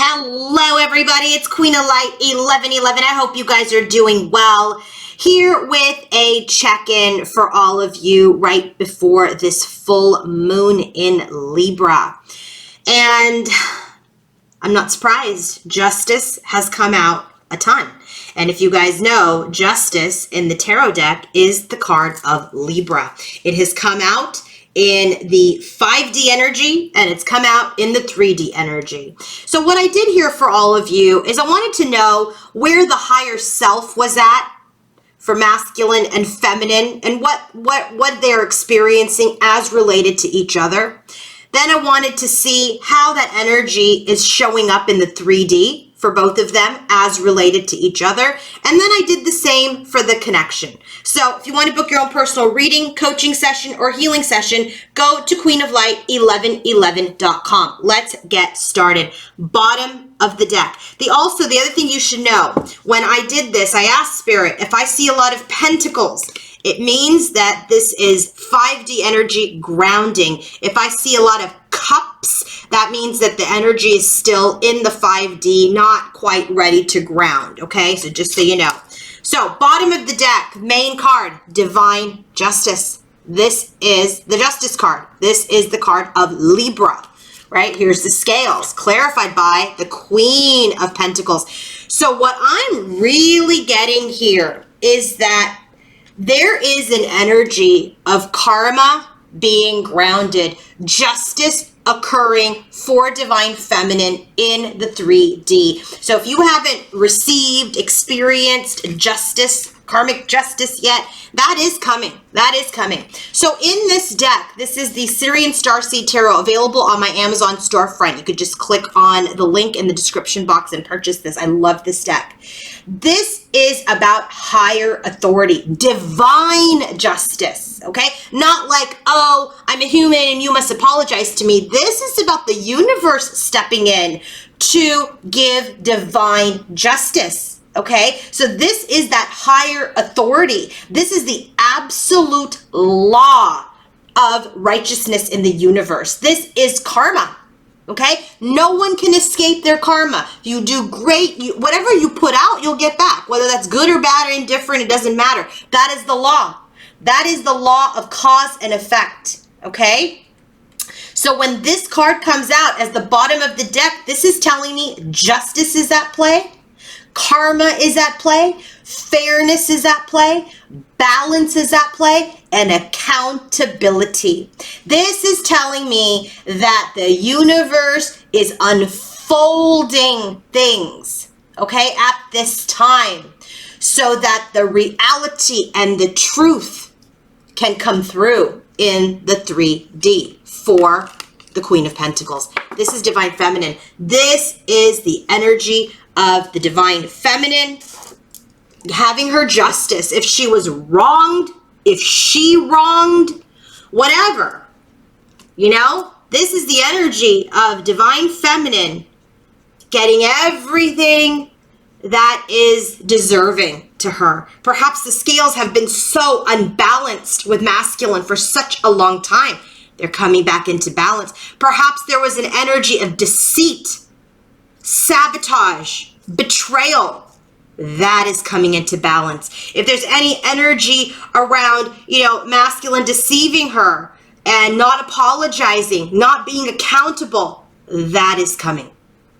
Hello everybody, it's Queen of Light 1111. I hope you guys are doing well. Here with a check-in for all of you right before this full moon in Libra. And I'm not surprised, Justice has come out a ton. And if you guys know, Justice in the tarot deck is the card of Libra. It has come out in the 5D energy, and it's come out in the 3D energy. So what I did here for all of you is I wanted to know where the higher self was at for masculine and feminine, and what they're experiencing as related to each other. Then I wanted to see how that energy is showing up in the 3D for both of them as related to each other. And then I did the same for the connection. So if you want to book your own personal reading, coaching session, or healing session, go to queenoflight1111.com. Let's get started. Bottom of the deck. The other thing you should know, when I did this, I asked Spirit, if I see a lot of pentacles, it means that this is 5D energy grounding. If I see a lot of cups, that means that the energy is still in the 5D, not quite ready to ground, okay? So just so you know. So bottom of the deck, main card, Divine Justice. This is the Justice card. This is the card of Libra, right? Here's the scales, clarified by the Queen of Pentacles. So what I'm really getting here is that there is an energy of karma being grounded, justice occurring for Divine Feminine in the 3D. So if you haven't experienced justice, karmic justice yet, that is coming. That is coming. So in this deck, this is the Syrian Starseed Tarot, available on my Amazon storefront. You could just click on the link in the description box and purchase this. I love this deck. This is about higher authority, divine justice, okay? Not like, oh, I'm a human and you must apologize to me. This is about the universe stepping in to give divine justice, okay? So this is that higher authority. This is the absolute law of righteousness in the universe. This is karma. Okay, no one can escape their karma. You do great, whatever you put out, you'll get back. Whether that's good or bad or indifferent, it doesn't matter. That is the law. That is the law of cause and effect. Okay, so when this card comes out as the bottom of the deck, this is telling me justice is at play, karma is at play, fairness is at play, balance is at play, and accountability. This is telling me that the universe is unfolding things, okay, at this time, so that the reality and the truth can come through in the 3D for the Queen of Pentacles. This is Divine Feminine. This is the energy of the Divine Feminine having her justice. If she was wronged, if she wronged, whatever, you know, this is the energy of Divine Feminine getting everything that is deserving to her. Perhaps the scales have been so unbalanced with masculine for such a long time. They're coming back into balance. Perhaps there was an energy of deceit, sabotage, betrayal. That is coming into balance. If there's any energy around, masculine deceiving her and not apologizing, not being accountable, that is coming.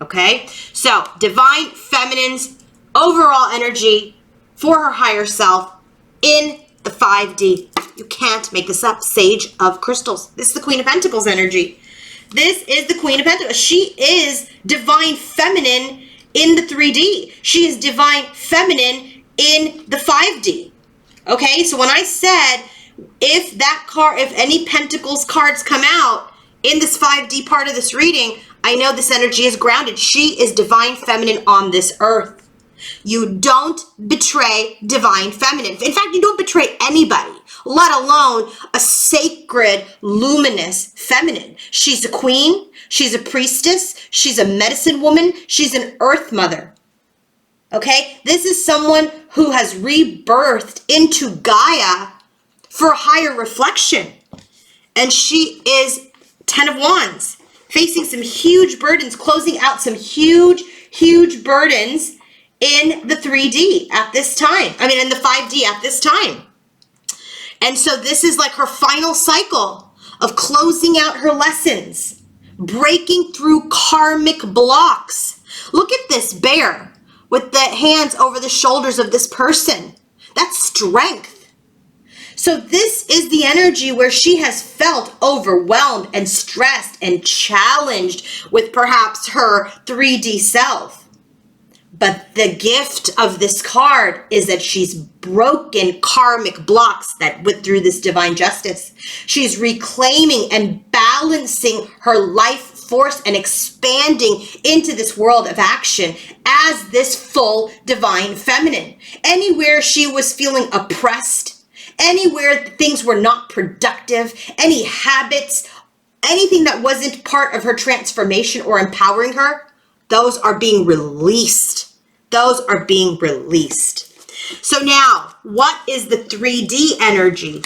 Okay? So, Divine Feminine's overall energy for her higher self in the 5D. You can't make this up. Sage of Crystals. This is the Queen of Pentacles energy. This is the Queen of Pentacles. She is Divine Feminine in the 3D. She is Divine Feminine in the 5D. Okay, so when I said if any Pentacles cards come out in this 5D part of this reading, I know this energy is grounded. She is Divine Feminine on this earth. You don't betray Divine Feminine. In fact, you don't betray anybody, let alone a sacred, luminous feminine. She's a queen. She's a priestess. She's a medicine woman. She's an earth mother. Okay? This is someone who has rebirthed into Gaia for a higher reflection. And she is 10 of Wands. facing some huge burdens, closing out some huge, huge burdens in the 3D at this time. I mean, in the 5D at this time. And so this is like her final cycle of closing out her lessons, breaking through karmic blocks. Look at this bear with the hands over the shoulders of this person. That's strength. So this is the energy where she has felt overwhelmed and stressed and challenged with perhaps her 3D self. But the gift of this card is that she's broken karmic blocks that went through this divine justice. She's reclaiming and balancing her life force and expanding into this world of action as this full divine feminine. Anywhere she was feeling oppressed, anywhere things were not productive, any habits, anything that wasn't part of her transformation or empowering her, those are being released. Those are being released. So now, what is the 3D energy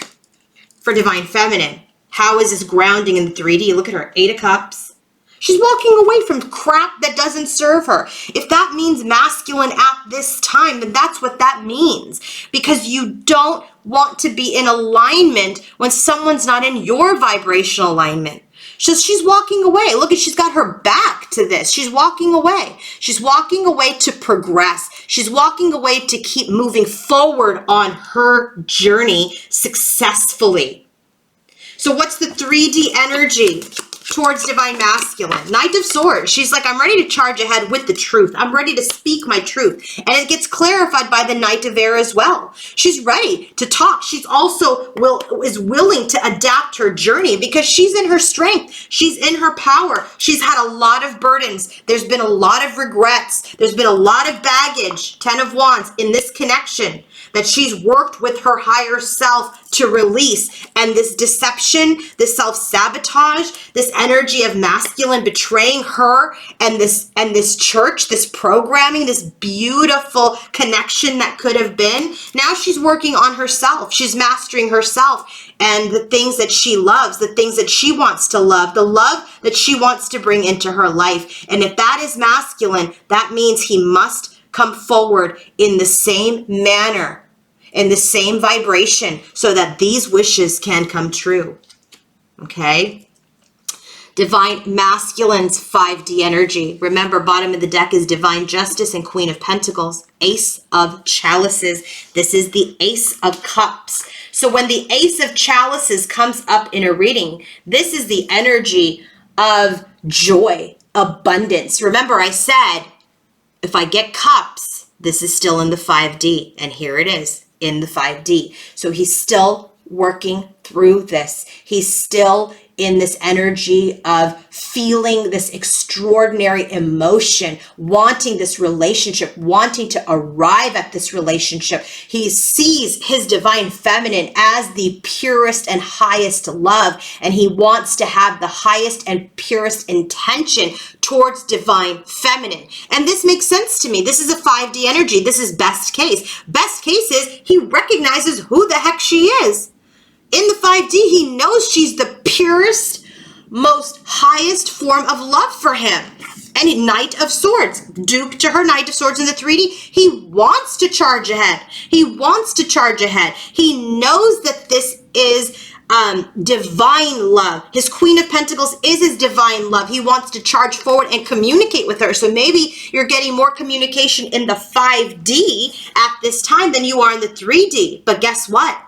for divine feminine? How is this grounding in the 3D? Look at her, 8 of Cups. She's walking away from crap that doesn't serve her. If that means masculine at this time, then that's what that means. Because you don't want to be in alignment when someone's not in your vibrational alignment. So she's walking away. Look, she's got her back to this. She's walking away. She's walking away to progress. She's walking away to keep moving forward on her journey successfully. So what's the 3D energy towards divine masculine? Knight of Swords. She's like, I'm ready to charge ahead with the truth. I'm ready to speak my truth. And it gets clarified by the Knight of Air as well. She's ready to talk. She's also is willing to adapt her journey because she's in her strength. She's in her power. She's had a lot of burdens. There's been a lot of regrets. There's been a lot of baggage, 10 of Wands, in this connection that she's worked with her higher self to release. And this deception, this self-sabotage, this energy of masculine betraying her and this church, this programming, this beautiful connection that could have been. Now she's working on herself. She's mastering herself and the things that she loves, the things that she wants to love, the love that she wants to bring into her life. And if that is masculine, that means he must come forward in the same manner, in the same vibration, so that these wishes can come true. Okay? Divine masculine's 5D energy. Remember, bottom of the deck is divine justice and Queen of Pentacles, Ace of Chalices. This is the Ace of Cups. So when the Ace of Chalices comes up in a reading, this is the energy of joy, abundance. Remember, I said, if I get cups, this is still in the 5D, and here it is in the 5D. So he's still working through this. He's still in this energy of feeling this extraordinary emotion, wanting this relationship, wanting to arrive at this relationship. He sees his divine feminine as the purest and highest love, and he wants to have the highest and purest intention towards divine feminine. And this makes sense to me. This is a 5D energy. This is best case. Best case is he recognizes who the heck she is. In the 5D, he knows she's the purest, most highest form of love for him. And Knight of Swords, Duke to her Knight of Swords in the 3D, he wants to charge ahead. He wants to charge ahead. He knows that this is divine love. His Queen of Pentacles is his divine love. He wants to charge forward and communicate with her. So maybe you're getting more communication in the 5D at this time than you are in the 3D. But guess what?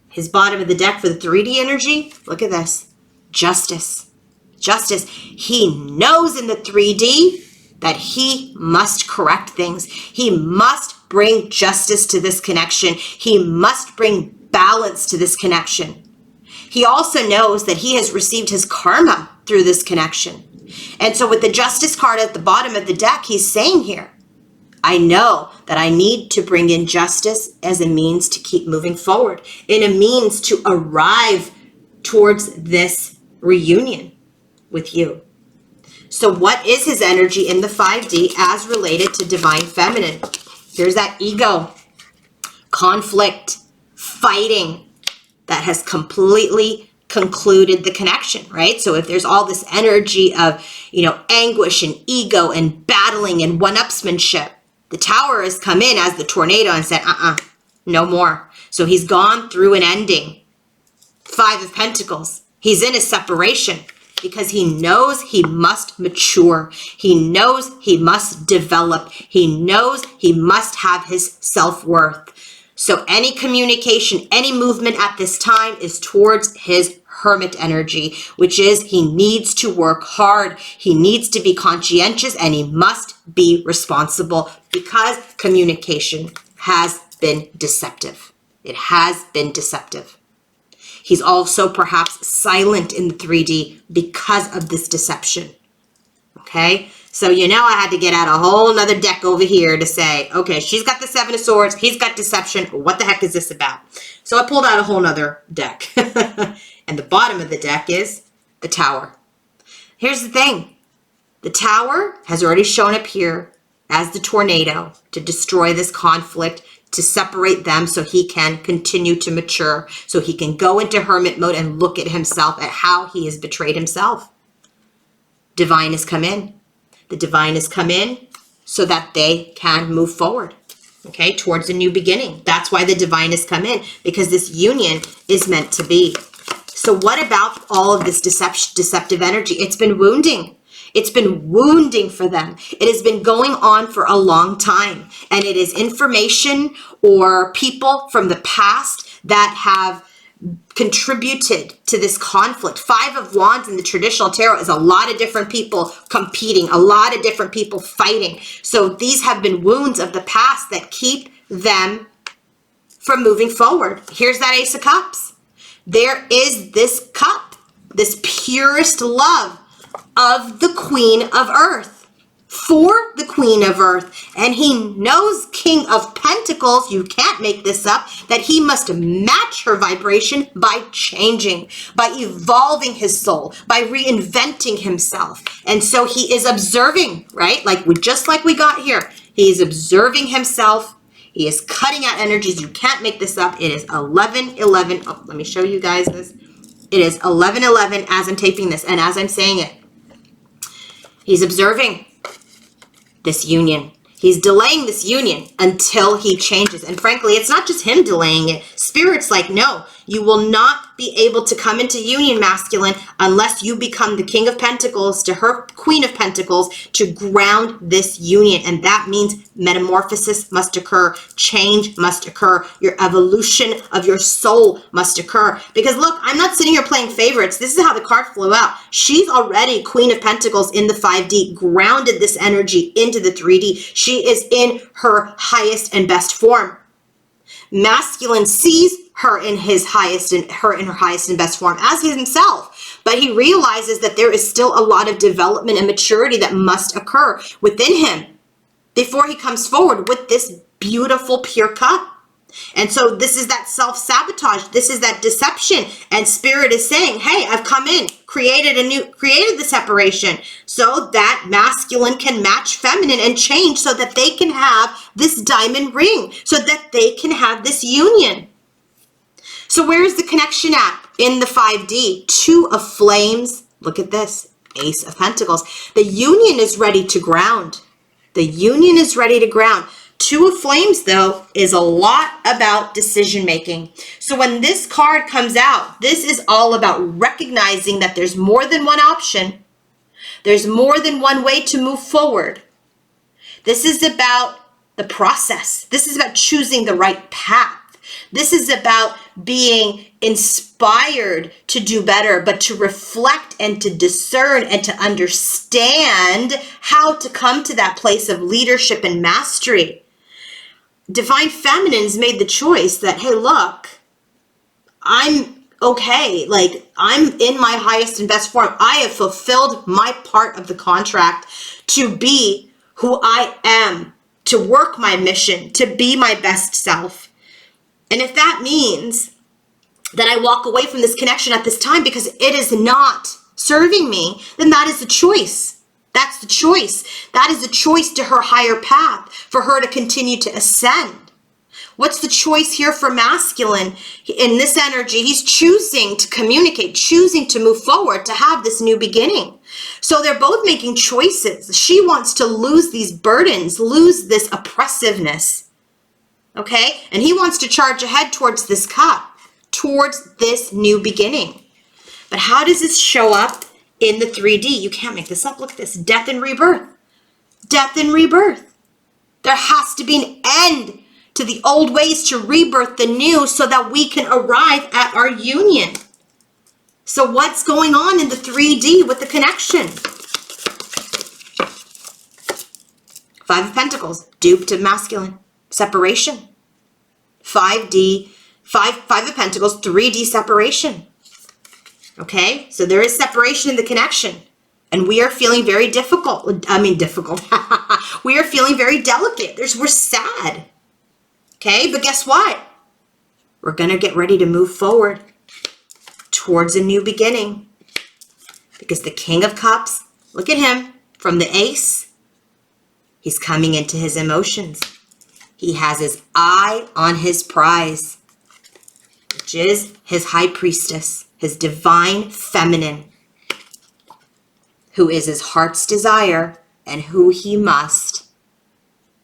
His bottom of the deck for the 3D energy, look at this. Justice. Justice. He knows in the 3D that he must correct things. He must bring justice to this connection. He must bring balance to this connection. He also knows that he has received his karma through this connection. And so with the Justice card at the bottom of the deck, he's saying here, I know that I need to bring in justice as a means to keep moving forward, in a means to arrive towards this reunion with you. So what is his energy in the 5D as related to divine feminine? There's that ego, conflict, fighting that has completely concluded the connection, right? So if there's all this energy of, anguish and ego and battling and one-upsmanship, the Tower has come in as the tornado and said, no more. So he's gone through an ending. Five of Pentacles. He's in a separation because he knows he must mature. He knows he must develop. He knows he must have his self-worth. So any communication, any movement at this time is towards his Hermit energy, which is he needs to work hard. He needs to be conscientious and he must be responsible because communication has been deceptive. It has been deceptive. He's also perhaps silent in the 3D because of this deception. Okay? So I had to get out a whole nother deck over here to say, okay, she's got the Seven of Swords, he's got deception. What the heck is this about? So I pulled out a whole nother deck. And the bottom of the deck is the Tower. Here's the thing. The Tower has already shown up here as the tornado to destroy this conflict, to separate them so he can continue to mature, so he can go into hermit mode and look at himself, at how he has betrayed himself. Divine has come in. The Divine has come in so that they can move forward, okay, towards a new beginning. That's why the Divine has come in, because this union is meant to be. So what about all of this deceptive energy? It's been wounding. It's been wounding for them. It has been going on for a long time. And it is information or people from the past that have contributed to this conflict. Five of Wands in the traditional tarot is a lot of different people competing, a lot of different people fighting. So these have been wounds of the past that keep them from moving forward. Here's that Ace of Cups. There is this cup, this purest love of the Queen of Earth, for the Queen of Earth. And he knows, King of Pentacles, you can't make this up, that he must match her vibration by changing, by evolving his soul, by reinventing himself. And so he is observing, right? Just like we got here. He is observing himself. He is cutting out energies. You can't make this up. It is 11:11. Oh, let me show you guys this. It is 11:11 as I'm taping this and as I'm saying it. He's observing this union. He's delaying this union until he changes. And frankly, it's not just him delaying it. Spirit's like, no, you will not be able to come into union, masculine, unless you become the King of Pentacles to her Queen of Pentacles to ground this union. And that means metamorphosis must occur. Change must occur. Your evolution of your soul must occur. Because look, I'm not sitting here playing favorites. This is how the card flew out. She's already Queen of Pentacles in the 5D, grounded this energy into the 3D. She is in her highest and best form. Masculine sees her in her highest and best form as himself, but he realizes that there is still a lot of development and maturity that must occur within him before he comes forward with this beautiful pure cup. And so this is that self-sabotage. This is that deception. And Spirit is saying, hey, I've come in, created the separation so that masculine can match feminine and change so that they can have this diamond ring, so that they can have this union. So where's the connection at in the 5D? Two of Flames. Look at this. Ace of Pentacles. The union is ready to ground. The union is ready to ground. Two of Flames, though, is a lot about decision-making. So when this card comes out, this is all about recognizing that there's more than one option. There's more than one way to move forward. This is about the process. This is about choosing the right path. This is about being inspired to do better, but to reflect and to discern and to understand how to come to that place of leadership and mastery. Divine Feminines made the choice that, hey, look, I'm okay. I'm in my highest and best form. I have fulfilled my part of the contract to be who I am, to work my mission, to be my best self. And if that means that I walk away from this connection at this time because it is not serving me, then that is the choice. That's the choice. That is the choice to her higher path for her to continue to ascend. What's the choice here for masculine? In this energy, he's choosing to communicate, choosing to move forward, to have this new beginning. So they're both making choices. She wants to lose these burdens, lose this oppressiveness. Okay? And he wants to charge ahead towards this cup, towards this new beginning. But how does this show up in the 3D? You can't make this up. Look at this. Death and rebirth. Death and rebirth. There has to be an end to the old ways to rebirth the new so that we can arrive at our union. So what's going on in the 3D with the connection? Five of Pentacles, duped of masculine, separation. 5D, five of Pentacles, 3D separation. Okay, so there is separation in the connection. And we are feeling very difficult. We are feeling very delicate. We're sad. Okay, but guess what? We're going to get ready to move forward towards a new beginning. Because the King of Cups, look at him, from the Ace, he's coming into his emotions. He has his eye on his prize, which is his High Priestess, his divine feminine, who is his heart's desire and who he must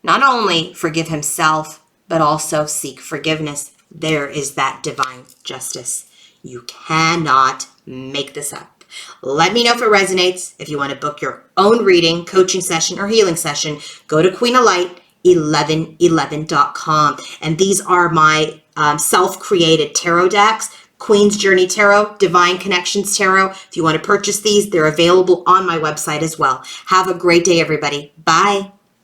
not only forgive himself, but also seek forgiveness. There is that divine justice. You cannot make this up. Let me know if it resonates. If you want to book your own reading, coaching session, or healing session, go to queenoflight1111.com. And these are my self-created tarot decks. Queen's Journey Tarot, Divine Connections Tarot. If you want to purchase these, they're available on my website as well. Have a great day, everybody. Bye.